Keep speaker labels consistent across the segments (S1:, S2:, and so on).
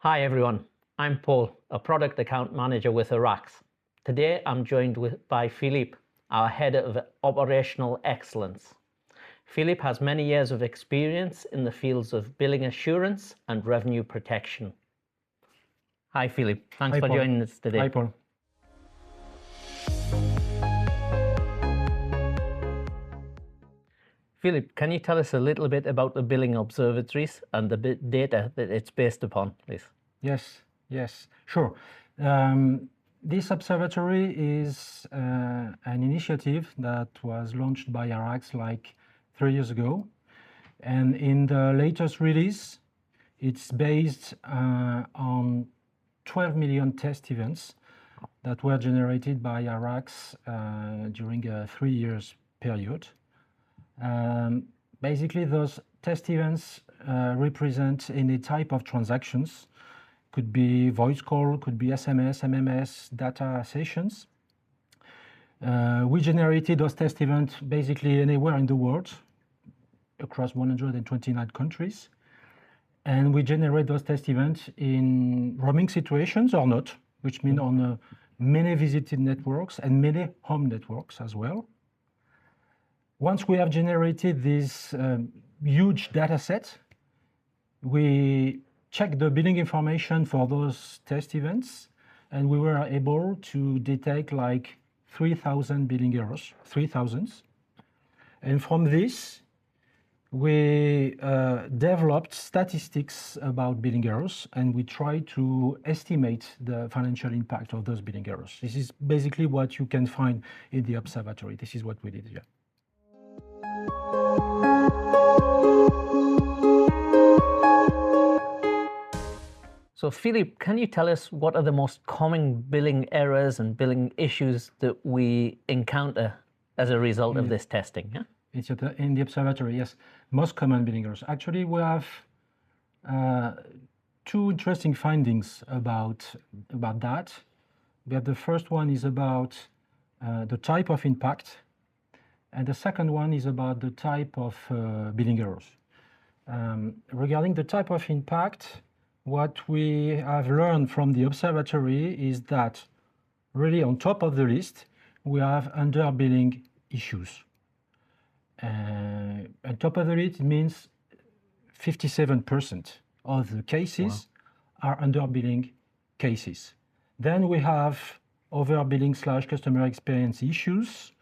S1: Hi everyone, I'm Paul, a product account manager with Araxxe. Today I'm joined by Philippe, our head of operational excellence. Philippe has many years of experience in the fields of billing assurance and revenue protection. Hi Philippe, thanks for joining us today.
S2: Hi Paul.
S1: Philippe, can you tell us a little bit about the billing observatories and the data that it's based upon, please?
S2: Yes, sure. This observatory is an initiative that was launched by Araxxe like 3 years ago. And in the latest release, it's based on 12 million test events that were generated by Araxxe during a 3 years period. Basically, those test events represent any type of transactions. Could be voice call, could be SMS, MMS, data sessions. We generated those test events basically anywhere in the world, across 129 countries. And we generate those test events in roaming situations or not, which means on many visited networks and many home networks as well. Once we have generated this huge data set, we check the billing information for those test events, and we were able to detect like 3,000 billing errors, 3,000. And from this, we developed statistics about billing errors, and we try to estimate the financial impact of those billing errors. This is basically what you can find in the observatory. This is what we did here.
S1: So Philippe, can you tell us what are the most common billing errors and billing issues that we encounter as a result of this testing? Yeah?
S2: It's in the observatory, yes. Most common billing errors. Actually, we have two interesting findings about that. We have the first one is about the type of impact, and the second one is about the type of billing errors. Regarding the type of impact, what we have learned from the observatory is that really on top of the list, we have underbilling issues. On top of the list means 57% of the cases are underbilling cases. Then we have overbilling / customer experience issues,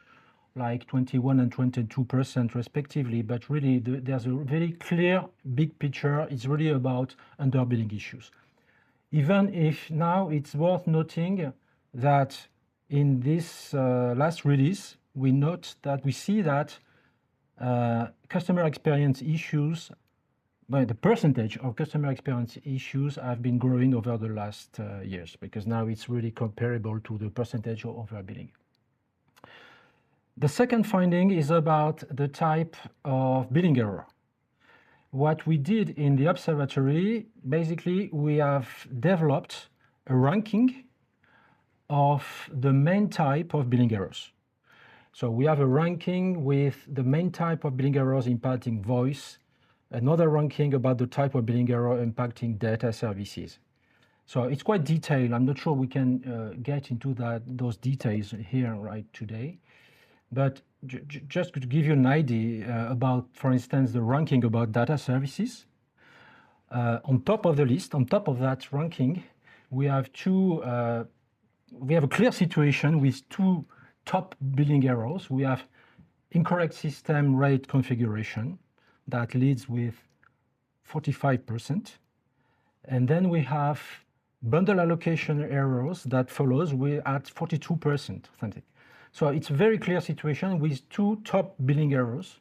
S2: like 21 and 22% respectively, but really there's a very clear big picture. It's really about underbilling issues. Even if now it's worth noting that in this last release, we see that customer experience issues, the percentage of customer experience issues have been growing over the last years, because now it's really comparable to the percentage of overbilling. The second finding is about the type of billing error. What we did in the observatory, basically, we have developed a ranking of the main type of billing errors. So we have a ranking with the main type of billing errors impacting voice, another ranking about the type of billing error impacting data services. So it's quite detailed. I'm not sure we can get into those details here right today. But just to give you an idea about, for instance, the ranking about data services, on top of the list, on top of that ranking, we have a clear situation with two top billing errors. We have incorrect system rate configuration that leads with 45%. And then we have bundle allocation errors that follows at 42%. So it's a very clear situation with two top billing errors.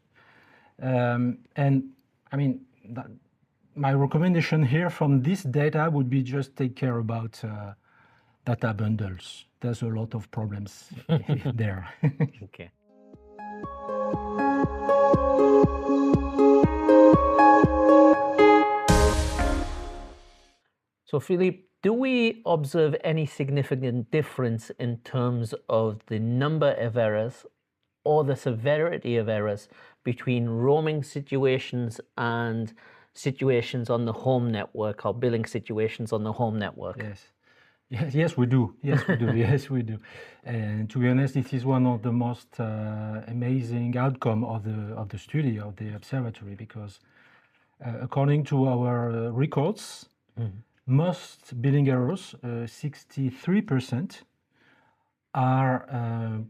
S2: And I mean, my recommendation here from this data would be just take care about data bundles. There's a lot of problems there.
S1: Okay. So Philippe, do we observe any significant difference in terms of the number of errors or the severity of errors between roaming situations and situations on the home network or billing situations on the home network?
S2: Yes. Yes, we do. Yes, we do. Yes, we do. And to be honest, this is one of the most amazing outcome of the study of the observatory, because according to our records, most billing errors, 63%, are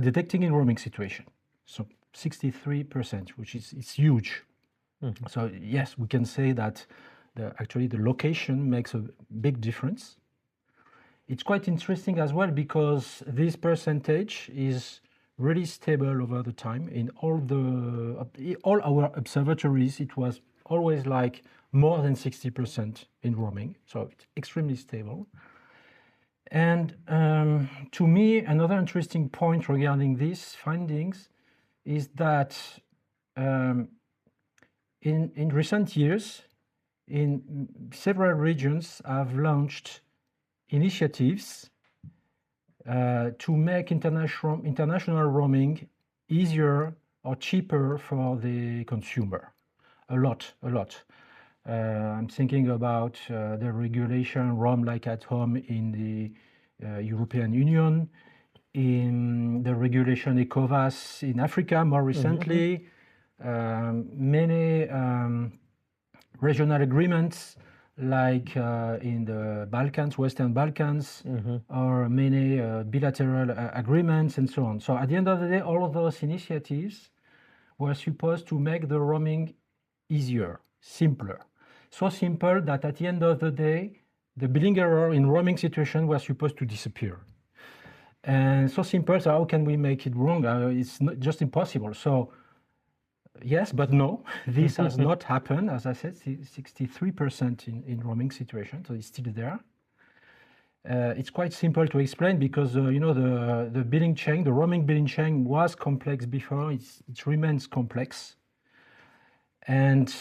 S2: detecting in roaming situation. So 63%, which is it's huge. So yes, we can say that actually the location makes a big difference. It's quite interesting as well, because this percentage is really stable over the time. In all our observatories, it was always like more than 60% in roaming, so it's extremely stable. And to me, another interesting point regarding these findings is that in recent years, in several regions have launched initiatives to make international roaming easier or cheaper for the consumer. A lot. I'm thinking about the regulation Roam Like at Home in the European Union, in the regulation ECOVAS in Africa more recently, many regional agreements like in the Balkans, Western Balkans, or many bilateral agreements and so on. So at the end of the day, all of those initiatives were supposed to make the roaming easier, simpler. So simple that at the end of the day, the billing error in roaming situation was supposed to disappear. And so simple, so how can we make it wrong? It's not just impossible. So yes, but no, this has not happened. As I said, 63% in roaming situation, so it's still there. It's quite simple to explain, because you know, the billing chain, the roaming billing chain was complex before. It remains complex, and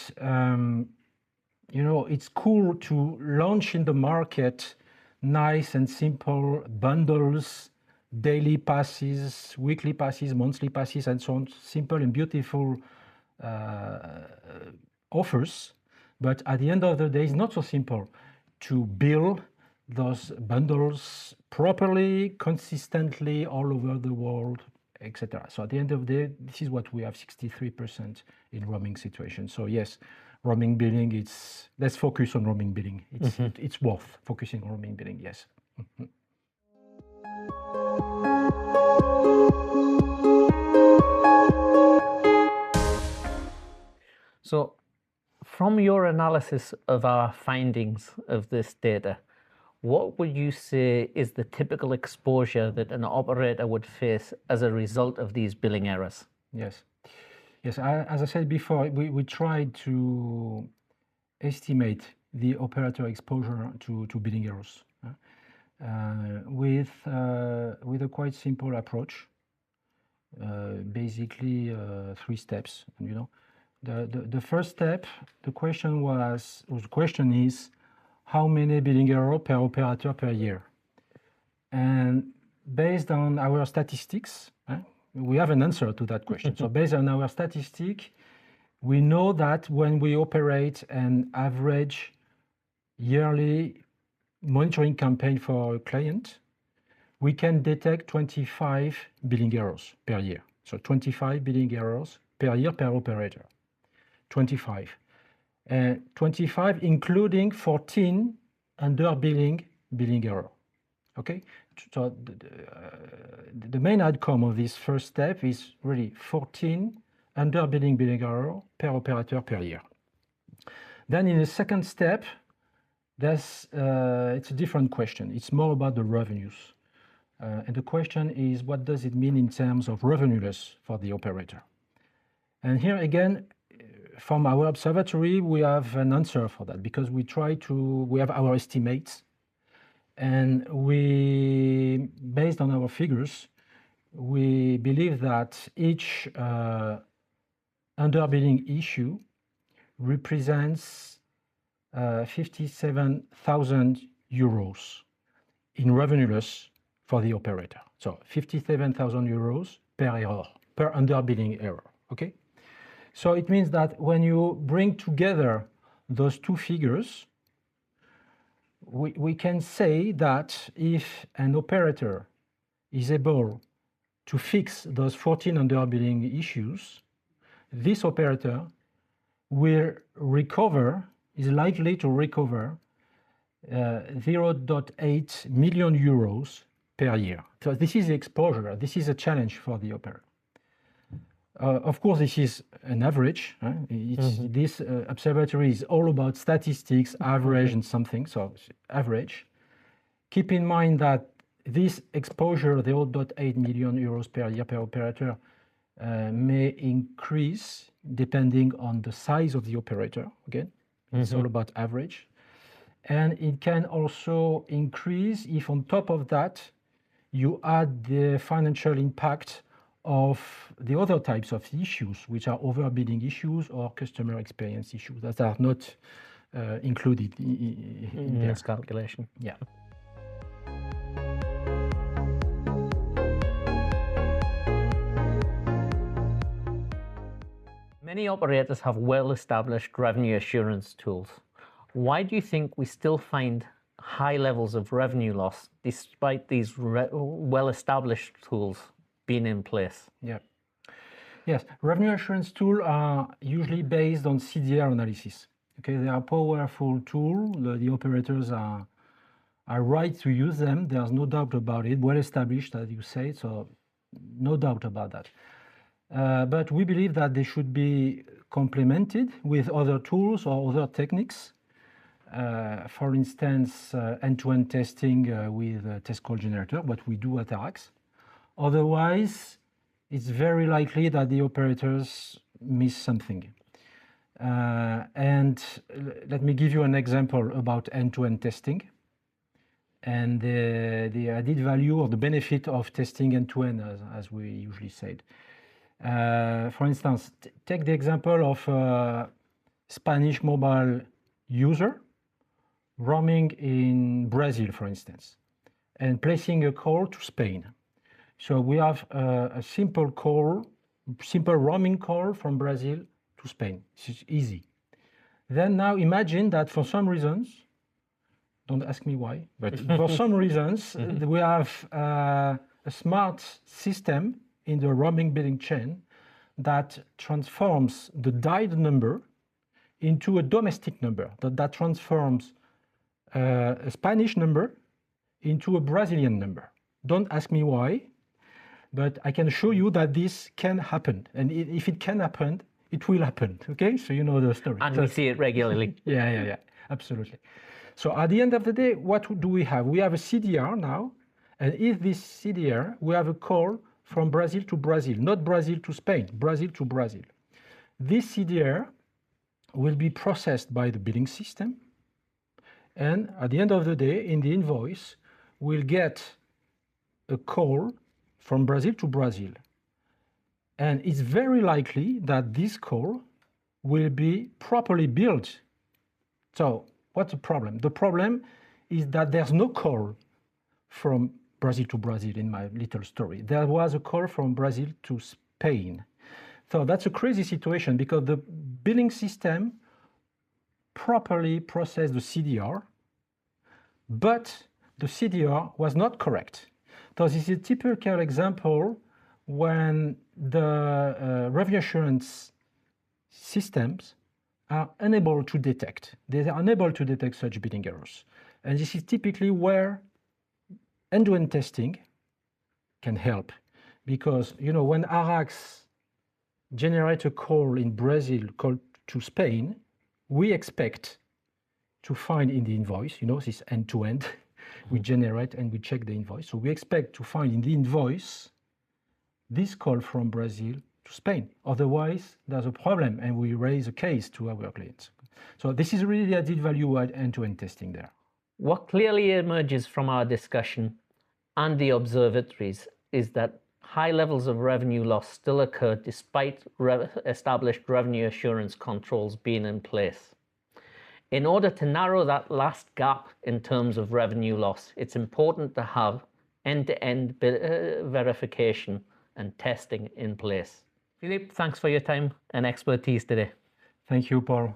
S2: you know, it's cool to launch in the market nice and simple bundles, daily passes, weekly passes, monthly passes, and so on. Simple and beautiful offers, but at the end of the day, it's not so simple to build those bundles properly, consistently all over the world, etc. So at the end of the day, this is what we have, 63% in roaming situation. So yes, roaming billing, let's focus on roaming billing. It's worth focusing on roaming billing, yes.
S1: So from your analysis of our findings of this data, what would you say is the typical exposure that an operator would face as a result of these billing errors?
S2: Yes. As I said before, we tried to estimate the operator exposure to billing errors with a quite simple approach. Basically, 3 steps. You know, the first step, the question is, how many billing errors per operator per year? And based on our statistics, we have an answer to that question. So based on our statistic, we know that when we operate an average yearly monitoring campaign for a client, we can detect 25 billing errors per year. So 25 billing errors per year per operator. 25. 25 including 14 billing error. Okay? So the main outcome of this first step is really 14 billing error per operator per year. Then in the second step, it's a different question. It's more about the revenues. And the question is, what does it mean in terms of revenue loss for the operator? And here again, from our observatory, we have an answer for that, because we have our estimates, and based on our figures, we believe that each underbilling issue represents 57,000 euros in revenue loss for the operator. So 57,000 euros per error, per underbilling error, okay? So it means that when you bring together those two figures, we can say that if an operator is able to fix those 14 underbilling issues, this operator will recover, is likely to recover 0.8 million euros per year. So this is the exposure. This is a challenge for the operator. Of course, this is an average. This observatory is all about statistics, average, and something, so average. Keep in mind that this exposure, the 0.8 million euros per year per operator, may increase depending on the size of the operator. Again, it's all about average. And it can also increase if on top of that, you add the financial impact of the other types of issues, which are overbilling issues or customer experience issues that are not included in
S1: this calculation.
S2: Yeah.
S1: Many operators have well-established revenue assurance tools. Why do you think we still find high levels of revenue loss despite these well-established tools being in place?
S2: Yeah. Yes, revenue assurance tools are usually based on CDR analysis. Okay, they are powerful tools. The operators are right to use them. There's no doubt about it. Well established, as you say, so no doubt about that. But we believe that they should be complemented with other tools or other techniques. For instance, end-to-end testing with a test code generator, what we do at Araxxe. Otherwise, it's very likely that the operators miss something. And let me give you an example about end-to-end testing and the added value or the benefit of testing end-to-end, as we usually said. For instance, take the example of a Spanish mobile user roaming in Brazil, for instance, and placing a call to Spain. So we have a simple roaming call from Brazil to Spain. It's easy. Then now imagine that for some reasons, don't ask me why, but for some reasons, we have a smart system in the roaming billing chain that transforms the dialed number into a domestic number, that transforms a Spanish number into a Brazilian number. Don't ask me why, but I can show you that this can happen. And if it can happen, it will happen, okay? So you know the story.
S1: And we see it regularly.
S2: Yeah, absolutely. So at the end of the day, what do we have? We have a CDR now, and in this CDR, we have a call from Brazil to Brazil, not Brazil to Spain, Brazil to Brazil. This CDR will be processed by the billing system, and at the end of the day, in the invoice, we'll get a call from Brazil to Brazil. And it's very likely that this call will be properly billed. So what's the problem? The problem is that there's no call from Brazil to Brazil in my little story. There was a call from Brazil to Spain. So that's a crazy situation because the billing system properly processed the CDR, but the CDR was not correct. So this is a typical example when the revenue assurance systems are unable to detect. They are unable to detect such billing errors. And this is typically where end-to-end testing can help. Because, you know, when Araxxe generates a call in Brazil call to Spain, we expect to find in the invoice, you know, this end-to-end, we generate and we check the invoice. So we expect to find in the invoice this call from Brazil to Spain. Otherwise, there's a problem and we raise a case to our clients. So this is really the added value at end-to-end testing there.
S1: What clearly emerges from our discussion and the observatories is that high levels of revenue loss still occur despite established revenue assurance controls being in place. In order to narrow that last gap in terms of revenue loss, it's important to have end-to-end verification and testing in place. Philippe, thanks for your time and expertise today.
S2: Thank you, Paul.